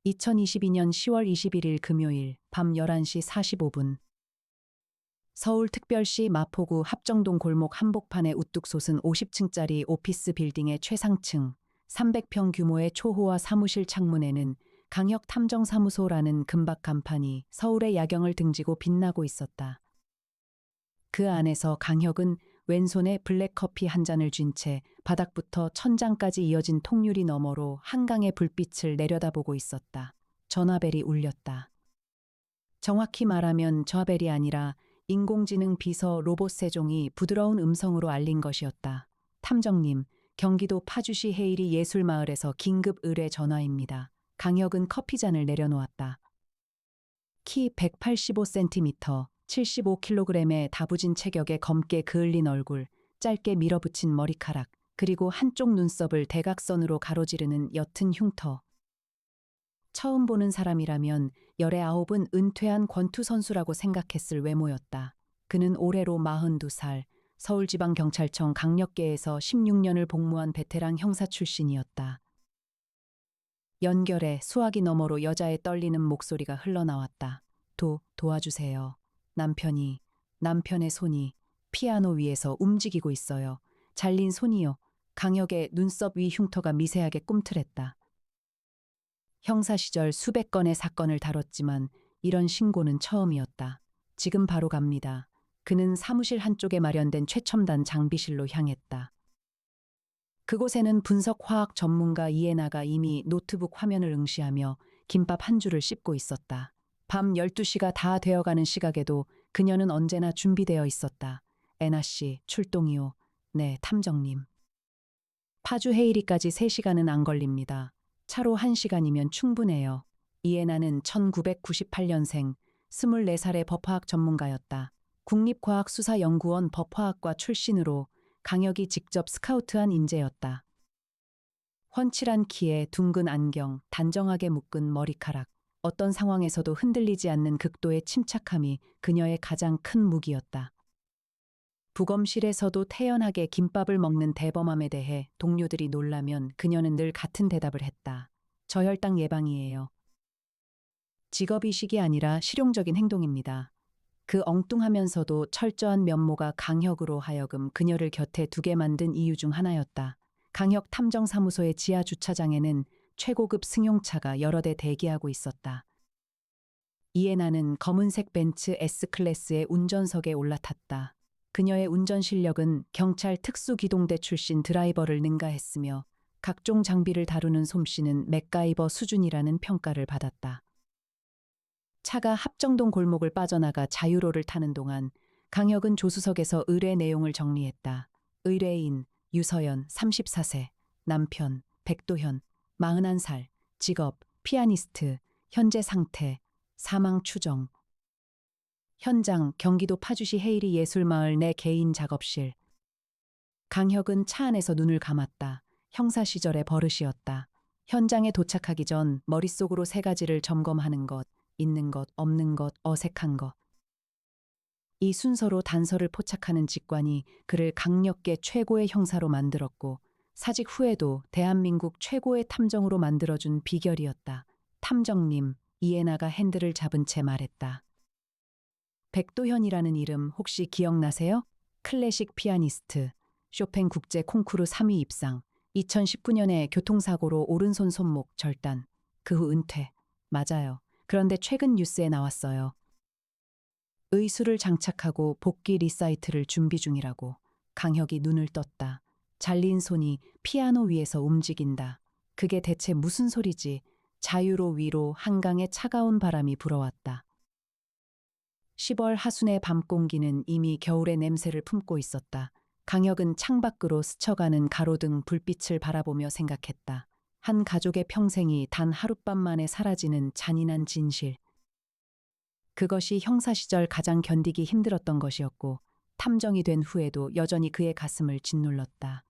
2022년 10월 21일 금요일 밤 11시 45분 서울특별시 마포구 합정동 골목 한복판에 우뚝 솟은 50층짜리 오피스 빌딩의 최상층 300평 규모의 초호화 사무실 창문에는 강혁탐정사무소라는 금박 간판이 서울의 야경을 등지고 빛나고 있었다. 그 안에서 강혁은 왼손에 블랙커피 한 잔을 쥔 채 바닥부터 천장까지 이어진 통유리 너머로 한강의 불빛을 내려다보고 있었다. 전화벨이 울렸다. 정확히 말하면 전화벨이 아니라 인공지능 비서 로봇 세종이 부드러운 음성으로 알린 것이었다. 탐정님, 경기도 파주시 해일이 예술마을에서 긴급 의뢰 전화입니다. 강혁은 커피잔을 내려놓았다. 키 185cm, 75kg의 다부진 체격에 검게 그을린 얼굴, 짧게 밀어붙인 머리카락, 그리고 한쪽 눈썹을 대각선으로 가로지르는 옅은 흉터. 처음 보는 사람이라면 19은 은퇴한 권투 선수라고 생각했을 외모였다. 그는 올해로 42살, 서울지방경찰청 강력계에서 16년을 복무한 베테랑 형사 출신이었다. 연결에 수화기 너머로 여자의 떨리는 목소리가 흘러나왔다. 도와주세요. 남편의 손이 피아노 위에서 움직이고 있어요. 잘린 손이요. 강혁의 눈썹 위 흉터가 미세하게 꿈틀했다. 형사 시절 수백 건의 사건을 다뤘지만 이런 신고는 처음이었다. 지금 바로 갑니다. 그는 사무실 한쪽에 마련된 최첨단 장비실로 향했다. 그곳에는 분석화학 전문가 이에나가 이미 노트북 화면을 응시하며 김밥 한 줄을 씹고 있었다. 밤 12시가 다 되어가는 시각에도 그녀는 언제나 준비되어 있었다. 에나 씨, 출동이요. 네, 탐정님. 파주 해이리까지 3시간은 안 걸립니다. 차로 1시간이면 충분해요. 이에나는 1998년생, 24살의 법화학 전문가였다. 국립과학수사연구원 법화학과 출신으로 강혁이 직접 스카우트한 인재였다. 훤칠한 키에 둥근 안경, 단정하게 묶은 머리카락, 어떤 상황에서도 흔들리지 않는 극도의 침착함이 그녀의 가장 큰 무기였다. 부검실에서도 태연하게 김밥을 먹는 대범함에 대해 동료들이 놀라면 그녀는 늘 같은 대답을 했다. 저혈당 예방이에요. 직업이식이 아니라 실용적인 행동입니다. 그 엉뚱하면서도 철저한 면모가 강혁으로 하여금 그녀를 곁에 두게 만든 이유 중 하나였다. 강혁 탐정사무소의 지하 주차장에는 최고급 승용차가 여러 대 대기하고 있었다. 이에나는 검은색 벤츠 S클래스의 운전석에 올라탔다. 그녀의 운전 실력은 경찰 특수기동대 출신 드라이버를 능가했으며 각종 장비를 다루는 솜씨는 맥가이버 수준이라는 평가를 받았다. 차가 합정동 골목을 빠져나가 자유로를 타는 동안 강혁은 조수석에서 의뢰 내용을 정리했다. 의뢰인 유서연 34세, 남편 백도현 41살, 직업 피아니스트, 현재 상태 사망 추정. 현장 경기도 파주시 해일이 예술마을 내 개인 작업실. 강혁은 차 안에서 눈을 감았다. 형사 시절의 버릇이었다. 현장에 도착하기 전 머릿속으로 3가지를 점검하는 것, 있는 것, 없는 것, 어색한 것. 이 순서로 단서를 포착하는 직관이 그를 강력계 최고의 형사로 만들었고 사직 후에도 대한민국 최고의 탐정으로 만들어준 비결이었다. 탐정님, 이에나가 핸들을 잡은 채 말했다. 백도현이라는 이름 혹시 기억나세요? 클래식 피아니스트, 쇼팽 국제 콩쿠르 3위 입상, 2019년에 교통사고로 오른손 손목 절단, 그 후 은퇴. 맞아요. 그런데 최근 뉴스에 나왔어요. 의수를 장착하고 복귀 리사이트를 준비 중이라고. 강혁이 눈을 떴다. 잘린 손이 피아노 위에서 움직인다. 그게 대체 무슨 소리지? 자유로 위로 한강에 차가운 바람이 불어왔다. 10월 하순의 밤 공기는 이미 겨울의 냄새를 품고 있었다. 강혁은 창밖으로 스쳐가는 가로등 불빛을 바라보며 생각했다. 한 가족의 평생이 단 하룻밤 만에 사라지는 잔인한 진실. 그것이 형사 시절 가장 견디기 힘들었던 것이었고 탐정이 된 후에도 여전히 그의 가슴을 짓눌렀다.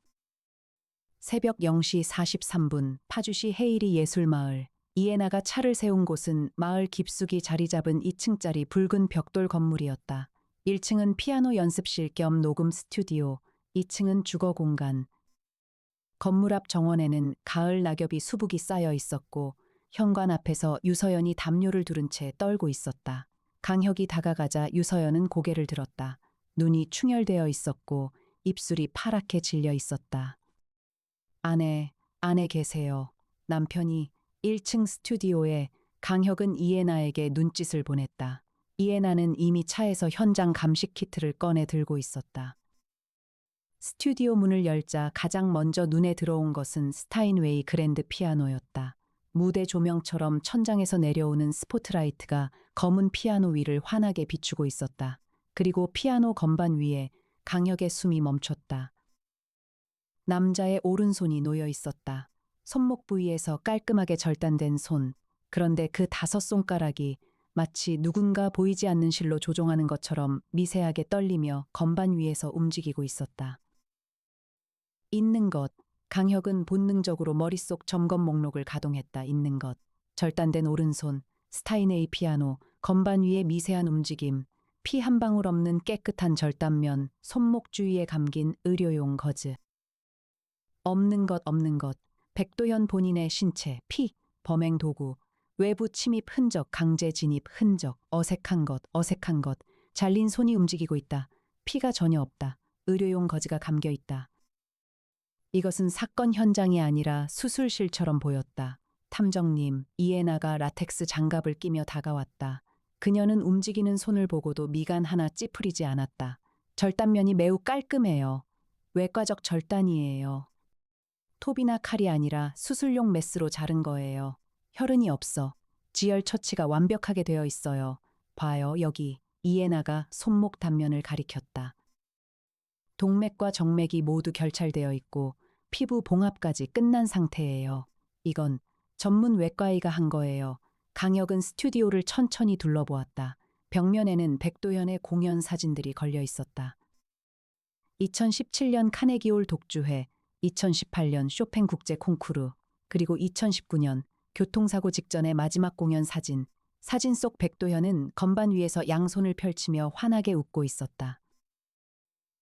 새벽 0시 43분 파주시 해일이 예술마을. 이에나가 차를 세운 곳은 마을 깊숙이 자리 잡은 2층짜리 붉은 벽돌 건물이었다. 1층은 피아노 연습실 겸 녹음 스튜디오, 2층은 주거 공간. 건물 앞 정원에는 가을 낙엽이 수북이 쌓여 있었고 현관 앞에서 유서연이 담요를 두른 채 떨고 있었다. 강혁이 다가가자 유서연은 고개를 들었다. 눈이 충혈되어 있었고 입술이 파랗게 질려 있었다. 안에 계세요. 남편이 1층 스튜디오에 강혁은 이해나에게 눈짓을 보냈다. 이해나는 이미 차에서 현장 감식 키트를 꺼내 들고 있었다. 스튜디오 문을 열자 가장 먼저 눈에 들어온 것은 스타인웨이 그랜드 피아노였다. 무대 조명처럼 천장에서 내려오는 스포트라이트가 검은 피아노 위를 환하게 비추고 있었다. 그리고 피아노 건반 위에 강혁의 숨이 멈췄다. 남자의 오른손이 놓여 있었다. 손목 부위에서 깔끔하게 절단된 손. 그런데 그 5손가락이 마치 누군가 보이지 않는 실로 조종하는 것처럼 미세하게 떨리며 건반 위에서 움직이고 있었다. 있는 것. 강혁은 본능적으로 머릿속 점검 목록을 가동했다. 있는 것. 절단된 오른손, 스타이네이 피아노, 건반 위의 미세한 움직임, 피 한 방울 없는 깨끗한 절단면, 손목 주위에 감긴 의료용 거즈. 없는 것. 백도현 본인의 신체, 피, 범행 도구, 외부 침입 흔적, 강제 진입 흔적, 어색한 것. 잘린 손이 움직이고 있다. 피가 전혀 없다. 의료용 거즈가 감겨 있다. 이것은 사건 현장이 아니라 수술실처럼 보였다. 탐정님, 이에나가 라텍스 장갑을 끼며 다가왔다. 그녀는 움직이는 손을 보고도 미간 하나 찌푸리지 않았다. 절단면이 매우 깔끔해요. 외과적 절단이에요. 톱이나 칼이 아니라 수술용 메스로 자른 거예요. 혈흔이 없어. 지혈 처치가 완벽하게 되어 있어요. 봐요, 여기. 이에나가 손목 단면을 가리켰다. 동맥과 정맥이 모두 결찰되어 있고 피부 봉합까지 끝난 상태예요. 이건 전문 외과의가 한 거예요. 강혁은 스튜디오를 천천히 둘러보았다. 벽면에는 백도현의 공연 사진들이 걸려 있었다. 2017년 카네기홀 독주회, 2018년 쇼팽 국제 콩쿠르, 그리고 2019년 교통사고 직전의 마지막 공연 사진. 사진 속 백도현은 건반 위에서 양손을 펼치며 환하게 웃고 있었다.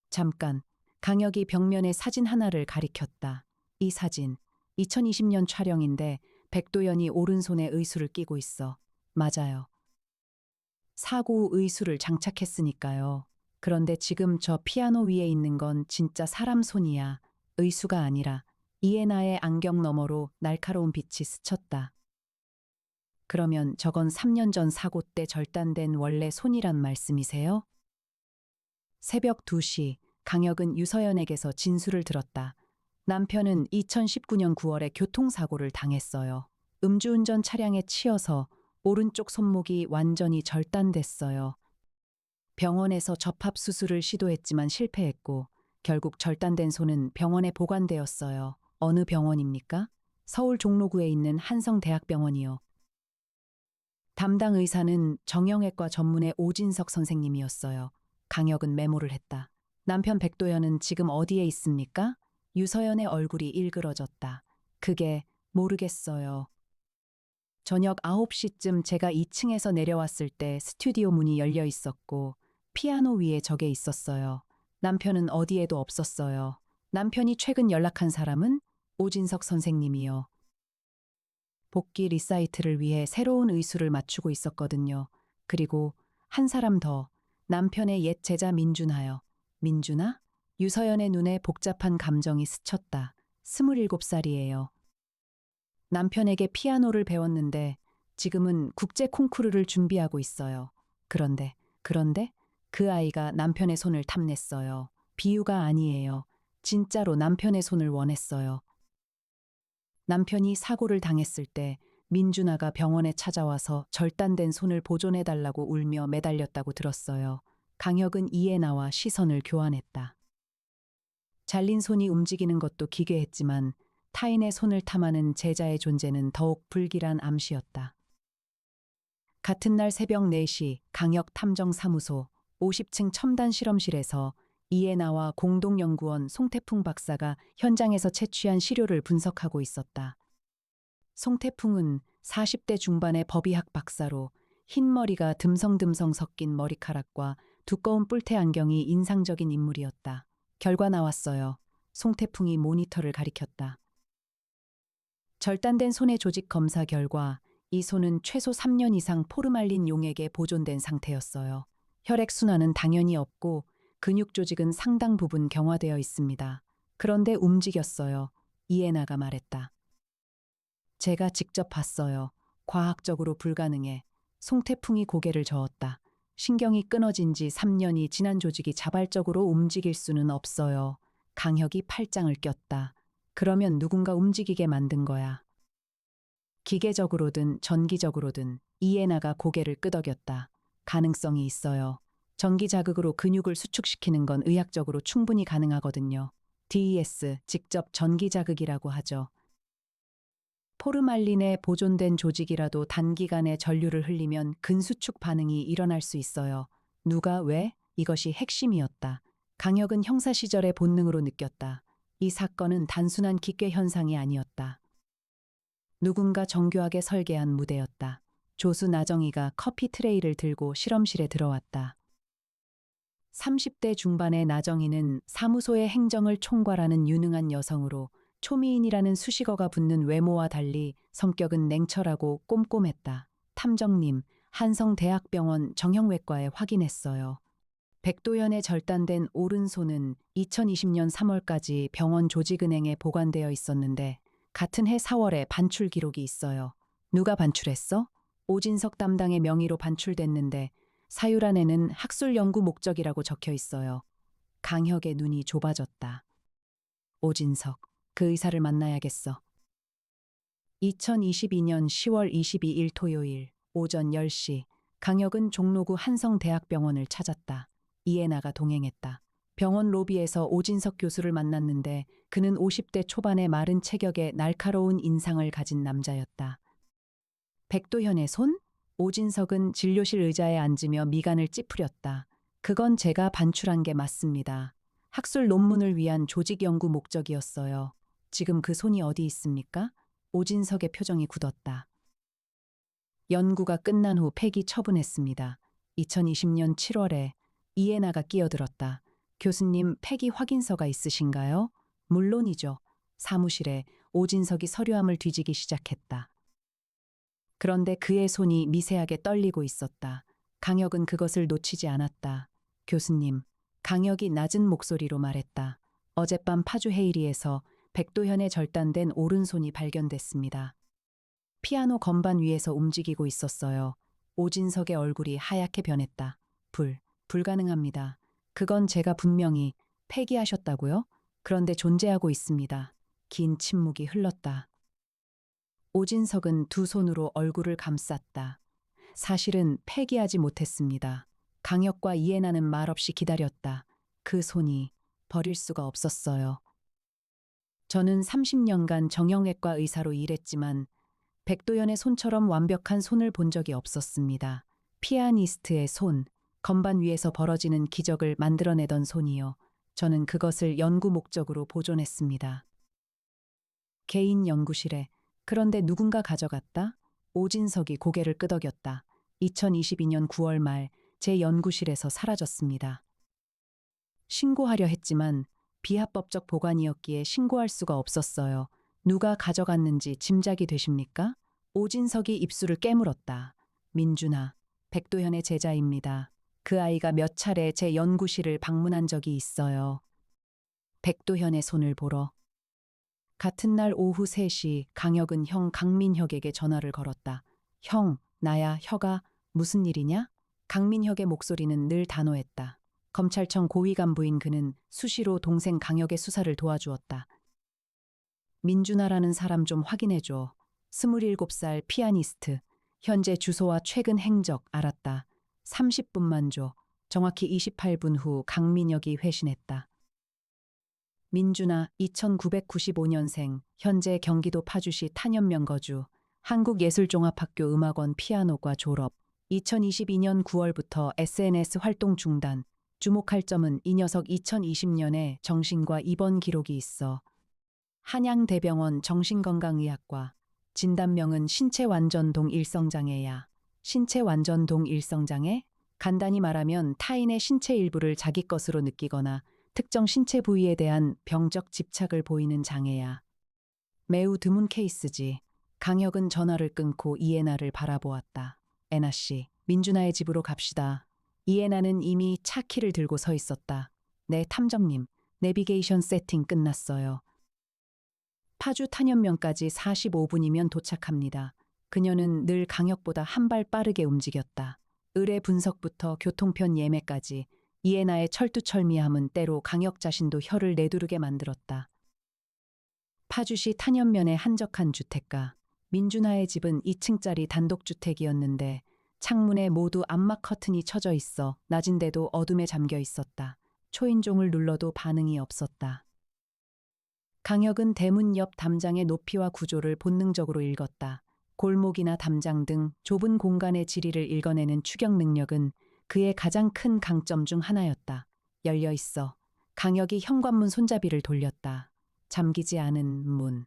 잠깐, 강혁이 벽면에 사진 하나를 가리켰다. 이 사진, 2020년 촬영인데 백도현이 오른손에 의수를 끼고 있어. 맞아요. 사고 후 의수를 장착했으니까요. 그런데 지금 저 피아노 위에 있는 건 진짜 사람 손이야. 의수가 아니라 이에나의 안경 너머로 날카로운 빛이 스쳤다. 그러면 저건 3년 전 사고 때 절단된 원래 손이란 말씀이세요? 새벽 2시, 강혁은 유서연에게서 진술을 들었다. 남편은 2019년 9월에 교통사고를 당했어요. 음주운전 차량에 치여서 오른쪽 손목이 완전히 절단됐어요. 병원에서 접합 수술을 시도했지만 실패했고 결국 절단된 손은 병원에 보관되었어요. 어느 병원입니까? 서울 종로구에 있는 한성대학병원이요. 담당 의사는 정형외과 전문의 오진석 선생님이었어요. 강혁은 메모를 했다. 남편 백도현은 지금 어디에 있습니까? 유서연의 얼굴이 일그러졌다. 그게 모르겠어요. 저녁 9시쯤 제가 2층에서 내려왔을 때 스튜디오 문이 열려 있었고 피아노 위에 적에 있었어요. 남편은 어디에도 없었어요. 남편이 최근 연락한 사람은 오진석 선생님이요. 복귀 리사이트를 위해 새로운 의수를 맞추고 있었거든요. 그리고 한 사람 더, 남편의 옛 제자 민준하요. 민준아? 유서연의 눈에 복잡한 감정이 스쳤다. 27살이에요. 남편에게 피아노를 배웠는데 지금은 국제 콩쿠르를 준비하고 있어요. 그런데 그 아이가 남편의 손을 탐냈어요. 비유가 아니에요. 진짜로 남편의 손을 원했어요. 남편이 사고를 당했을 때 민준아가 병원에 찾아와서 절단된 손을 보존해달라고 울며 매달렸다고 들었어요. 강혁은 이에나와 시선을 교환했다. 잘린 손이 움직이는 것도 기괴했지만 타인의 손을 탐하는 제자의 존재는 더욱 불길한 암시였다. 같은 날 새벽 4시 강혁 탐정사무소 50층 첨단 실험실에서 이에나와 공동연구원 송태풍 박사가 현장에서 채취한 시료를 분석하고 있었다. 송태풍은 40대 중반의 법의학 박사로 흰머리가 듬성듬성 섞인 머리카락과 두꺼운 뿔테 안경이 인상적인 인물이었다. 결과 나왔어요. 송태풍이 모니터를 가리켰다. 절단된 손의 조직 검사 결과 이 손은 최소 3년 이상 포르말린 용액에 보존된 상태였어요. 혈액순환은 당연히 없고 근육 조직은 상당 부분 경화되어 있습니다. 그런데 움직였어요. 이에나가 말했다. 제가 직접 봤어요. 과학적으로 불가능해. 송태풍이 고개를 저었다. 신경이 끊어진 지 3년이 지난 조직이 자발적으로 움직일 수는 없어요. 강혁이 팔짱을 꼈다. 그러면 누군가 움직이게 만든 거야. 기계적으로든 전기적으로든 이에나가 고개를 끄덕였다. 가능성이 있어요. 전기 자극으로 근육을 수축시키는 건 의학적으로 충분히 가능하거든요. DES, 직접 전기 자극이라고 하죠. 포르말린에 보존된 조직이라도 단기간에 전류를 흘리면 근수축 반응이 일어날 수 있어요. 누가 왜? 이것이 핵심이었다. 강혁은 형사 시절의 본능으로 느꼈다. 이 사건은 단순한 기계 현상이 아니었다. 누군가 정교하게 설계한 무대였다. 조수 나정희가 커피 트레이를 들고 실험실에 들어왔다. 30대 중반의 나정희는 사무소의 행정을 총괄하는 유능한 여성으로 초미인이라는 수식어가 붙는 외모와 달리 성격은 냉철하고 꼼꼼했다. 탐정님, 한성대학병원 정형외과에 확인했어요. 백도현의 절단된 오른손은 2020년 3월까지 병원 조직은행에 보관되어 있었는데 같은 해 4월에 반출 기록이 있어요. 누가 반출했어? 오진석 담당의 명의로 반출됐는데 사유란에는 학술 연구 목적이라고 적혀 있어요. 강혁의 눈이 좁아졌다. 오진석, 그 의사를 만나야겠어. 2022년 10월 22일 토요일 오전 10시 강혁은 종로구 한성대학병원을 찾았다. 이에나가 동행했다. 병원 로비에서 오진석 교수를 만났는데 그는 50대 초반의 마른 체격에 날카로운 인상을 가진 남자였다. 백도현의 손? 오진석은 진료실 의자에 앉으며 미간을 찌푸렸다. 그건 제가 반출한 게 맞습니다. 학술 논문을 위한 조직 연구 목적이었어요. 지금 그 손이 어디 있습니까? 오진석의 표정이 굳었다. 연구가 끝난 후 폐기 처분했습니다. 2020년 7월에 이에나가 끼어들었다. 교수님, 폐기 확인서가 있으신가요? 물론이죠. 사무실에 오진석이 서류함을 뒤지기 시작했다. 그런데 그의 손이 미세하게 떨리고 있었다. 강혁은 그것을 놓치지 않았다. 교수님, 강혁이 낮은 목소리로 말했다. 어젯밤 파주 헤이리에서 백도현의 절단된 오른손이 발견됐습니다. 피아노 건반 위에서 움직이고 있었어요. 오진석의 얼굴이 하얗게 변했다. 불가능합니다. 그건 제가 분명히 폐기하셨다고요? 그런데 존재하고 있습니다. 긴 침묵이 흘렀다. 오진석은 두 손으로 얼굴을 감쌌다. 사실은 폐기하지 못했습니다. 강혁과 이해나는 말없이 기다렸다. 그 손이 버릴 수가 없었어요. 저는 30년간 정형외과 의사로 일했지만 백도연의 손처럼 완벽한 손을 본 적이 없었습니다. 피아니스트의 손, 건반 위에서 벌어지는 기적을 만들어내던 손이요. 저는 그것을 연구 목적으로 보존했습니다. 개인 연구실에. 그런데 누군가 가져갔다? 오진석이 고개를 끄덕였다. 2022년 9월 말 제 연구실에서 사라졌습니다. 신고하려 했지만 비합법적 보관이었기에 신고할 수가 없었어요. 누가 가져갔는지 짐작이 되십니까? 오진석이 입술을 깨물었다. 민준아, 백도현의 제자입니다. 그 아이가 몇 차례 제 연구실을 방문한 적이 있어요. 백도현의 손을 보러. 같은 날 오후 3시 강혁은 형 강민혁에게 전화를 걸었다. 형, 나야, 혁아, 무슨 일이냐? 강민혁의 목소리는 늘 단호했다. 검찰청 고위 간부인 그는 수시로 동생 강혁의 수사를 도와주었다. 민준아라는 사람 좀 확인해줘. 27살 피아니스트. 현재 주소와 최근 행적 알았다. 30분만 줘. 정확히 28분 후 강민혁이 회신했다. 민준아, 1995년생, 현재 경기도 파주시 탄현면 거주, 한국예술종합학교 음악원 피아노과 졸업, 2022년 9월부터 SNS 활동 중단. 주목할 점은 이 녀석 2020년에 정신과 입원 기록이 있어. 한양대병원 정신건강의학과. 진단명은 신체완전동 일성장애야. 신체완전동 일성장애? 간단히 말하면 타인의 신체 일부를 자기 것으로 느끼거나 특정 신체 부위에 대한 병적 집착을 보이는 장애야. 매우 드문 케이스지. 강혁은 전화를 끊고 이해나를 바라보았다. 애나 씨, 민준아의 집으로 갑시다. 이해나는 이미 차 키를 들고 서 있었다. 네, 탐정님. 내비게이션 세팅 끝났어요. 파주 탄현면까지 45분이면 도착합니다. 그녀는 늘 강혁보다 한 발 빠르게 움직였다. 의뢰 분석부터 교통편 예매까지 이해나의 철두철미함은 때로 강혁 자신도 혀를 내두르게 만들었다. 파주시 탄현면의 한적한 주택가. 민준하의 집은 2층짜리 단독주택이었는데 창문에 모두 암막 커튼이 쳐져 있어 낮인데도 어둠에 잠겨 있었다. 초인종을 눌러도 반응이 없었다. 강혁은 대문 옆 담장의 높이와 구조를 본능적으로 읽었다. 골목이나 담장 등 좁은 공간의 지리를 읽어내는 추격 능력은 그의 가장 큰 강점 중 하나였다. 열려 있어. 강혁이 현관문 손잡이를 돌렸다. 잠기지 않은 문.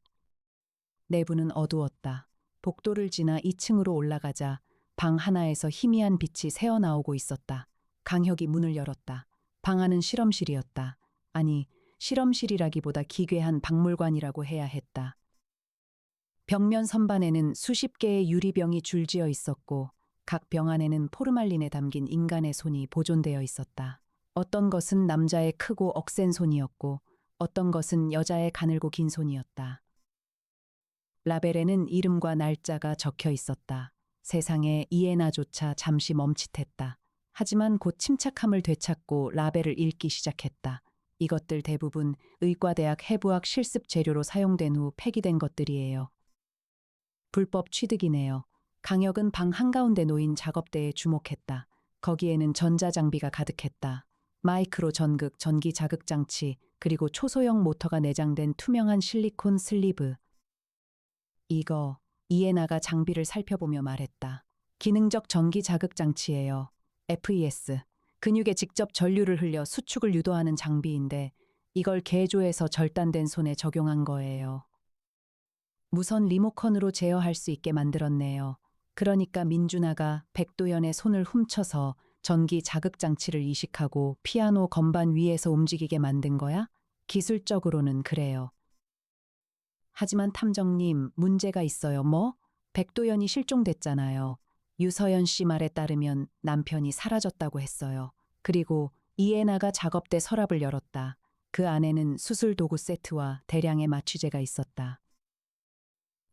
내부는 어두웠다. 복도를 지나 2층으로 올라가자 방 하나에서 희미한 빛이 새어나오고 있었다. 강혁이 문을 열었다. 방 안은 실험실이었다. 아니, 실험실이라기보다 기괴한 박물관이라고 해야 했다. 벽면 선반에는 수십 개의 유리병이 줄지어 있었고 각 병 안에는 포르말린에 담긴 인간의 손이 보존되어 있었다. 어떤 것은 남자의 크고 억센 손이었고 어떤 것은 여자의 가늘고 긴 손이었다. 라벨에는 이름과 날짜가 적혀 있었다. 세상에 이해나조차 잠시 멈칫했다. 하지만 곧 침착함을 되찾고 라벨을 읽기 시작했다. 이것들 대부분 의과대학 해부학 실습 재료로 사용된 후 폐기된 것들이에요. 불법 취득이네요. 강혁은 방 한가운데 놓인 작업대에 주목했다. 거기에는 전자장비가 가득했다. 마이크로 전극, 전기 자극 장치, 그리고 초소형 모터가 내장된 투명한 실리콘 슬리브. 이거, 이해나가 장비를 살펴보며 말했다. 기능적 전기 자극 장치예요. FES. 근육에 직접 전류를 흘려 수축을 유도하는 장비인데 이걸 개조해서 절단된 손에 적용한 거예요. 무선 리모컨으로 제어할 수 있게 만들었네요. 그러니까 민준아가 백도연의 손을 훔쳐서 전기 자극 장치를 이식하고 피아노 건반 위에서 움직이게 만든 거야? 기술적으로는 그래요. 하지만 탐정님, 문제가 있어요. 뭐? 백도연이 실종됐잖아요. 유서연 씨 말에 따르면 남편이 사라졌다고 했어요. 그리고 이해나가 작업대 서랍을 열었다. 그 안에는 수술 도구 세트와 대량의 마취제가 있었다.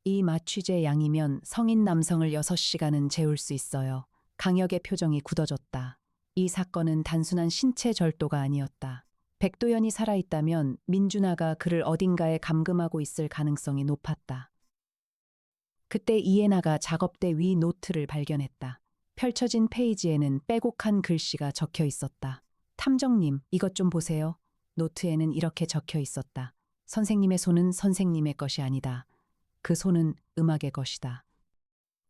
이 마취제 양이면 성인 남성을 6시간은 재울 수 있어요. 강혁의 표정이 굳어졌다. 이 사건은 단순한 신체 절도가 아니었다. 백도연이 살아있다면 민준아가 그를 어딘가에 감금하고 있을 가능성이 높았다. 그때 이해나가 작업대 위 노트를 발견했다. 펼쳐진 페이지에는 빼곡한 글씨가 적혀 있었다. 탐정님, 이것 좀 보세요. 노트에는 이렇게 적혀 있었다. 선생님의 손은 선생님의 것이 아니다. 그 손은 음악의 것이다.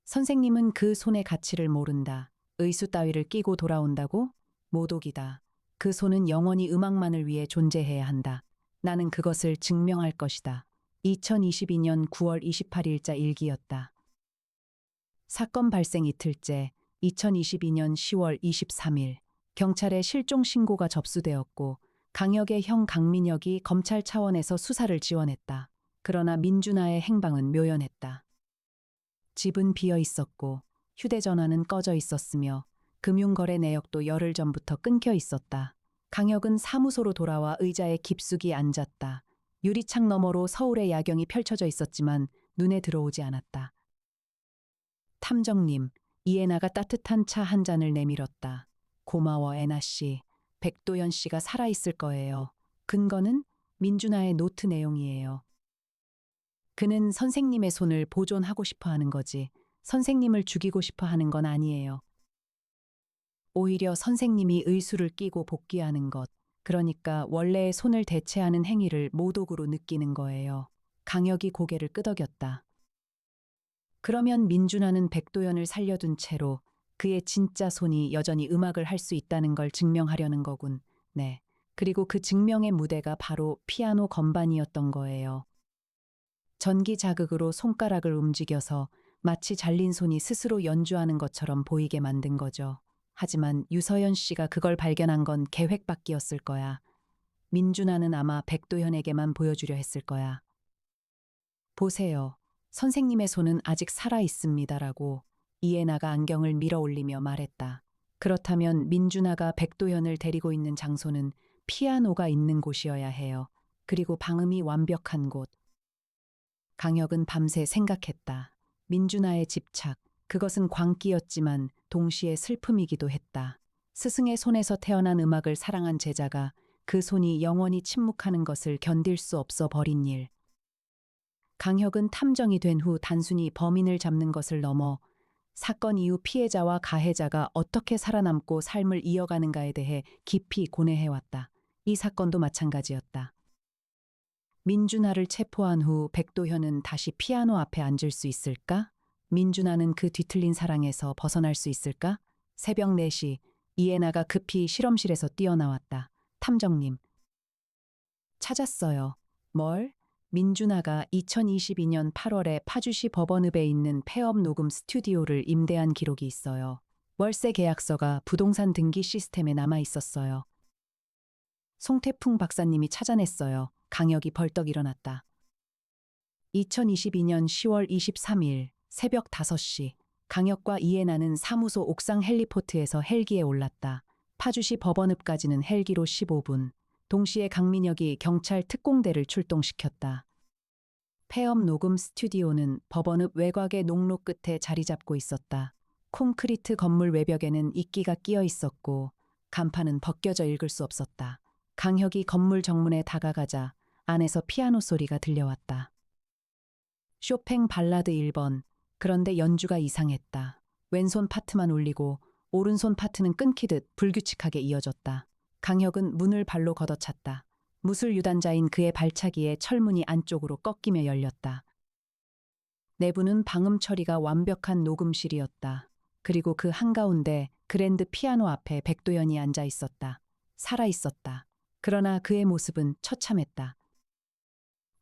선생님은 그 손의 가치를 모른다. 의수 따위를 끼고 돌아온다고? 모독이다. 그 손은 영원히 음악만을 위해 존재해야 한다. 나는 그것을 증명할 것이다. 2022년 9월 28일자 일기였다. 사건 발생 이틀째 2022년 10월 23일 경찰에 실종 신고가 접수되었고 강혁의 형 강민혁이 검찰 차원에서 수사를 지원했다. 그러나 민준아의 행방은 묘연했다. 집은 비어 있었고 휴대전화는 꺼져 있었으며 금융거래 내역도 열흘 전부터 끊겨 있었다. 강혁은 사무소로 돌아와 의자에 깊숙이 앉았다. 유리창 너머로 서울의 야경이 펼쳐져 있었지만 눈에 들어오지 않았다. 탐정님, 이해나가 따뜻한 차 한 잔을 내밀었다. 고마워, 애나 씨. 백도연 씨가 살아있을 거예요. 근거는 민준아의 노트 내용이에요. 그는 선생님의 손을 보존하고 싶어 하는 거지. 선생님을 죽이고 싶어 하는 건 아니에요. 오히려 선생님이 의수를 끼고 복귀하는 것, 그러니까 원래의 손을 대체하는 행위를 모독으로 느끼는 거예요. 강혁이 고개를 끄덕였다. 그러면 민준아는 백도연을 살려둔 채로 그의 진짜 손이 여전히 음악을 할 수 있다는 걸 증명하려는 거군. 네. 그리고 그 증명의 무대가 바로 피아노 건반이었던 거예요. 전기 자극으로 손가락을 움직여서 마치 잘린 손이 스스로 연주하는 것처럼 보이게 만든 거죠. 하지만 유서연 씨가 그걸 발견한 건 계획밖이었을 거야. 민준아는 아마 백도현에게만 보여주려 했을 거야. 보세요. 선생님의 손은 아직 살아 있습니다라고 이해나가 안경을 밀어 올리며 말했다. 그렇다면 민준아가 백도현을 데리고 있는 장소는 피아노가 있는 곳이어야 해요. 그리고 방음이 완벽한 곳. 강혁은 밤새 생각했다. 민준아의 집착. 그것은 광기였지만 동시에 슬픔이기도 했다. 스승의 손에서 태어난 음악을 사랑한 제자가 그 손이 영원히 침묵하는 것을 견딜 수 없어 버린 일. 강혁은 탐정이 된 후 단순히 범인을 잡는 것을 넘어 사건 이후 피해자와 가해자가 어떻게 살아남고 삶을 이어가는가에 대해 깊이 고뇌해왔다. 이 사건도 마찬가지였다. 민준아를 체포한 후 백도현은 다시 피아노 앞에 앉을 수 있을까? 민준아는 그 뒤틀린 사랑에서 벗어날 수 있을까? 새벽 4시 이해나가 급히 실험실에서 뛰어나왔다. 탐정님. 찾았어요. 뭘? 민준아가 2022년 8월에 파주시 법원읍에 있는 폐업 녹음 스튜디오를 임대한 기록이 있어요. 월세 계약서가 부동산 등기 시스템에 남아 있었어요. 송태풍 박사님이 찾아냈어요. 강혁이 벌떡 일어났다. 2022년 10월 23일 새벽 5시 강혁과 이해나는 사무소 옥상 헬리포트에서 헬기에 올랐다. 파주시 법원읍까지는 헬기로 15분. 동시에 강민혁이 경찰 특공대를 출동시켰다. 폐업 녹음 스튜디오는 법원읍 외곽의 농로 끝에 자리 잡고 있었다. 콘크리트 건물 외벽에는 이끼가 끼어 있었고 간판은 벗겨져 읽을 수 없었다. 강혁이 건물 정문에 다가가자 안에서 피아노 소리가 들려왔다. 쇼팽 발라드 1번. 그런데 연주가 이상했다. 왼손 파트만 울리고 오른손 파트는 끊기듯 불규칙하게 이어졌다. 강혁은 문을 발로 걷어찼다. 무술 유단자인 그의 발차기에 철문이 안쪽으로 꺾이며 열렸다. 내부는 방음 처리가 완벽한 녹음실이었다. 그리고 그 한가운데 그랜드 피아노 앞에 백도연이 앉아 있었다. 살아 있었다. 그러나 그의 모습은 처참했다.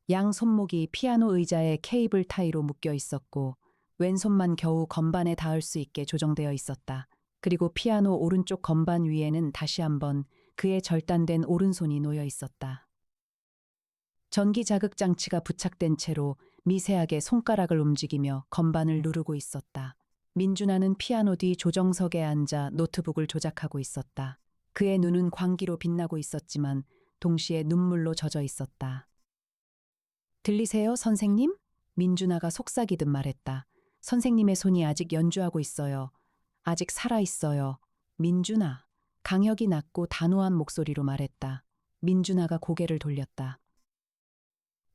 양 손목이 피아노 의자에 케이블 타이로 묶여 있었고 왼손만 겨우 건반에 닿을 수 있게 조정되어 있었다. 그리고 피아노 오른쪽 건반 위에는 다시 한번 그의 절단된 오른손이 놓여 있었다. 전기 자극 장치가 부착된 채로 미세하게 손가락을 움직이며 건반을 누르고 있었다. 민준아는 피아노 뒤 조정석에 앉아 노트북을 조작하고 있었다. 그의 눈은 광기로 빛나고 있었지만 동시에 눈물로 젖어 있었다. 들리세요, 선생님? 민준아가 속삭이듯 말했다. 선생님의 손이 아직 연주하고 있어요. 아직 살아 있어요. 민준아. 강혁이 낮고 단호한 목소리로 말했다. 민준아가 고개를 돌렸다.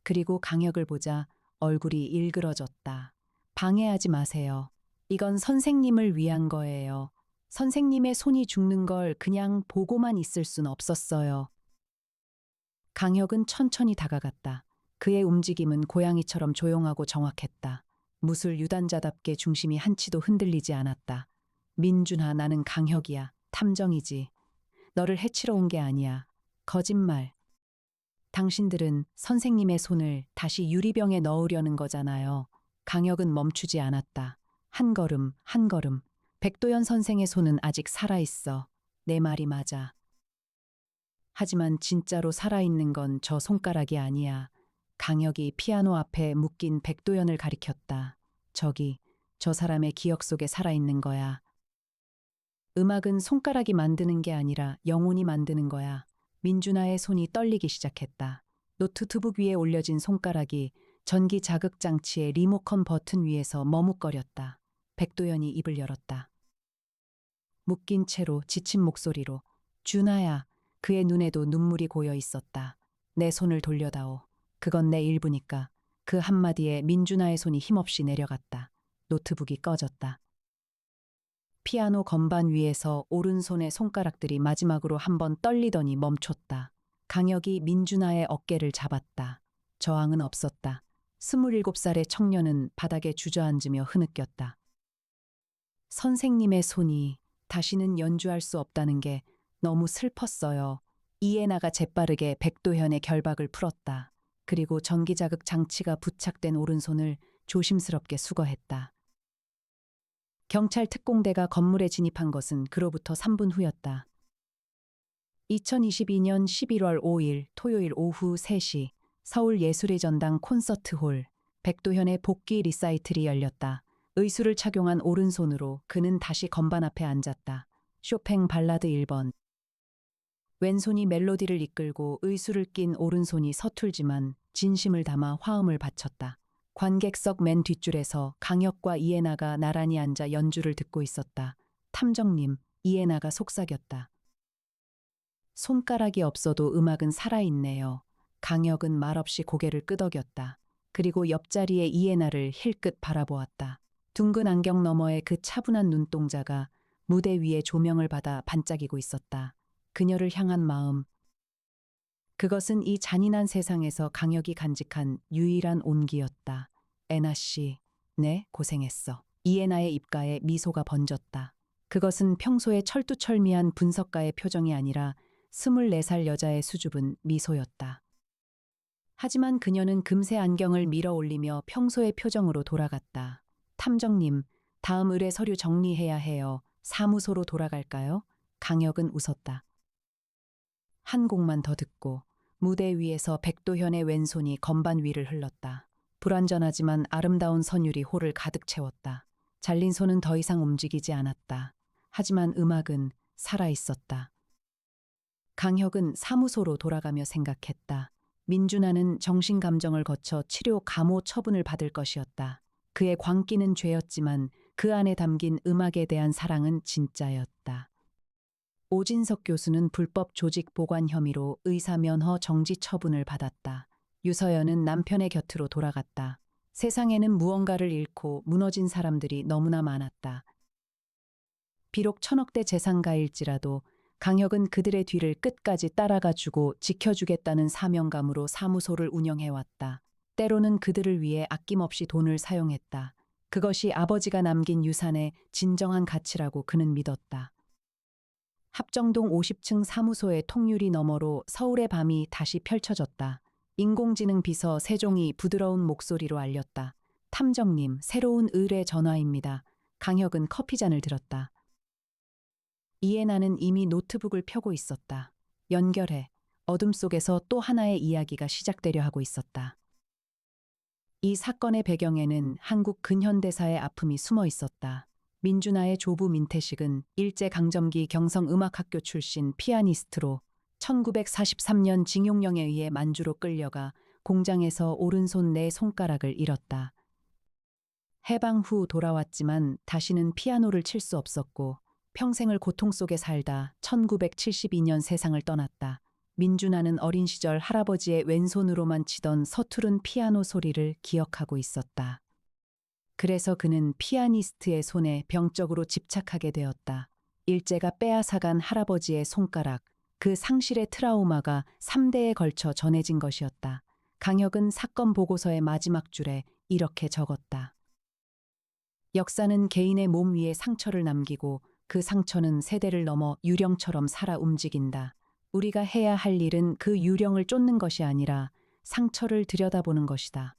그리고 강혁을 보자 얼굴이 일그러졌다. 방해하지 마세요. 이건 선생님을 위한 거예요. 선생님의 손이 죽는 걸 그냥 보고만 있을 순 없었어요. 강혁은 천천히 다가갔다. 그의 움직임은 고양이처럼 조용하고 정확했다. 무술 유단자답게 중심이 한치도 흔들리지 않았다. 민준아, 나는 강혁이야. 탐정이지. 너를 해치러 온 게 아니야. 거짓말. 당신들은 선생님의 손을 다시 유리병에 넣으려는 거잖아요. 강혁은 멈추지 않았다. 한 걸음, 한 걸음. 백도연 선생의 손은 아직 살아있어. 내 말이 맞아. 하지만 진짜로 살아있는 건 저 손가락이 아니야. 강혁이 피아노 앞에 묶인 백도연을 가리켰다. 저기, 저 사람의 기억 속에 살아있는 거야. 음악은 손가락이 만드는 게 아니라 영혼이 만드는 거야. 민준아의 손이 떨리기 시작했다. 노트북 위에 올려진 손가락이 전기 자극 장치의 리모컨 버튼 위에서 머뭇거렸다. 백도연이 입을 열었다. 묶인 채로 지친 목소리로 준아야. 그의 눈에도 눈물이 고여 있었다. 내 손을 돌려다오. 그건 내 일부니까. 그 한마디에 민준아의 손이 힘없이 내려갔다. 노트북이 꺼졌다. 피아노 건반 위에서 오른손의 손가락들이 마지막으로 한번 떨리더니 멈췄다. 강혁이 민준아의 어깨를 잡았다. 저항은 없었다. 27살의 청년은 바닥에 주저앉으며 흐느꼈다. 선생님의 손이 다시는 연주할 수 없다는 게 너무 슬펐어요. 이해나가 재빠르게 백도현의 결박을 풀었다. 그리고 전기자극 장치가 부착된 오른손을 조심스럽게 수거했다. 경찰 특공대가 건물에 진입한 것은 그로부터 3분 후였다. 2022년 11월 5일 토요일 오후 3시 서울 예술의 전당 콘서트홀. 백도현의 복귀 리사이틀이 열렸다. 의수를 착용한 오른손으로 그는 다시 건반 앞에 앉았다. 쇼팽 발라드 1번. 왼손이 멜로디를 이끌고 의수를 낀 오른손이 서툴지만 진심을 담아 화음을 바쳤다. 관객석 맨 뒷줄에서 강혁과 이에나가 나란히 앉아 연주를 듣고 있었다. 탐정님, 이에나가 속삭였다. 손가락이 없어도 음악은 살아있네요. 강혁은 말없이 고개를 끄덕였다. 그리고 옆자리에 이에나를 힐끗 바라보았다. 둥근 안경 너머의 그 차분한 눈동자가 무대 위에 조명을 받아 반짝이고 있었다. 그녀를 향한 마음. 그것은 이 잔인한 세상에서 강혁이 간직한 유일한 온기였다. 에나 씨, 네, 고생했어. 이에나의 입가에 미소가 번졌다. 그것은 평소의 철두철미한 분석가의 표정이 아니라 24살 여자의 수줍은 미소였다. 하지만 그녀는 금세 안경을 밀어 올리며 평소의 표정으로 돌아갔다. 탐정님, 다음 의뢰 서류 정리해야 해요. 사무소로 돌아갈까요? 강혁은 웃었다. 한 곡만 더 듣고 무대 위에서 백도현의 왼손이 건반 위를 흘렀다. 불완전하지만 아름다운 선율이 홀을 가득 채웠다. 잘린 손은 더 이상 움직이지 않았다. 하지만 음악은 살아있었다. 강혁은 사무소로 돌아가며 생각했다. 민준아는 정신감정을 거쳐 치료 감호 처분을 받을 것이었다. 그의 광기는 죄였지만 그 안에 담긴 음악에 대한 사랑은 진짜였다. 오진석 교수는 불법 조직 보관 혐의로 의사 면허 정지 처분을 받았다. 유서연은 남편의 곁으로 돌아갔다. 세상에는 무언가를 잃고 무너진 사람들이 너무나 많았다. 비록 천억대 재산가일지라도 강혁은 그들의 뒤를 끝까지 따라가주고 지켜주겠다는 사명감으로 사무소를 운영해왔다. 때로는 그들을 위해 아낌없이 돈을 사용했다. 그것이 아버지가 남긴 유산의 진정한 가치라고 그는 믿었다. 합정동 50층 사무소의 통유리 너머로 서울의 밤이 다시 펼쳐졌다. 인공지능 비서 세종이 부드러운 목소리로 알렸다. 탐정님, 새로운 의뢰 전화입니다. 강혁은 커피잔을 들었다. 이에나는 이미 노트북을 펴고 있었다. 연결해. 어둠 속에서 또 하나의 이야기가 시작되려 하고 있었다. 이 사건의 배경에는 한국 근현대사의 아픔이 숨어 있었다. 민준아의 조부 민태식은 일제강점기 경성음악학교 출신 피아니스트로 1943년 징용령에 의해 만주로 끌려가 공장에서 오른손 네 손가락을 잃었다. 해방 후 돌아왔지만 다시는 피아노를 칠 수 없었고 평생을 고통 속에 살다 1972년 세상을 떠났다. 민준아는 어린 시절 할아버지의 왼손으로만 치던 서투른 피아노 소리를 기억하고 있었다. 그래서 그는 피아니스트의 손에 병적으로 집착하게 되었다. 일제가 빼앗아간 할아버지의 손가락, 그 상실의 트라우마가 3대에 걸쳐 전해진 것이었다. 강혁은 사건 보고서의 마지막 줄에 이렇게 적었다. 역사는 개인의 몸 위에 상처를 남기고 그 상처는 세대를 넘어 유령처럼 살아 움직인다. 우리가 해야 할 일은 그 유령을 쫓는 것이 아니라 상처를 들여다보는 것이다.